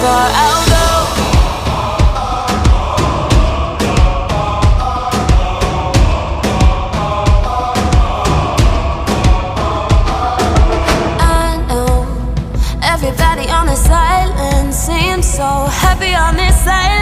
far I'll go. I know everybody on this island seems so happy on this island.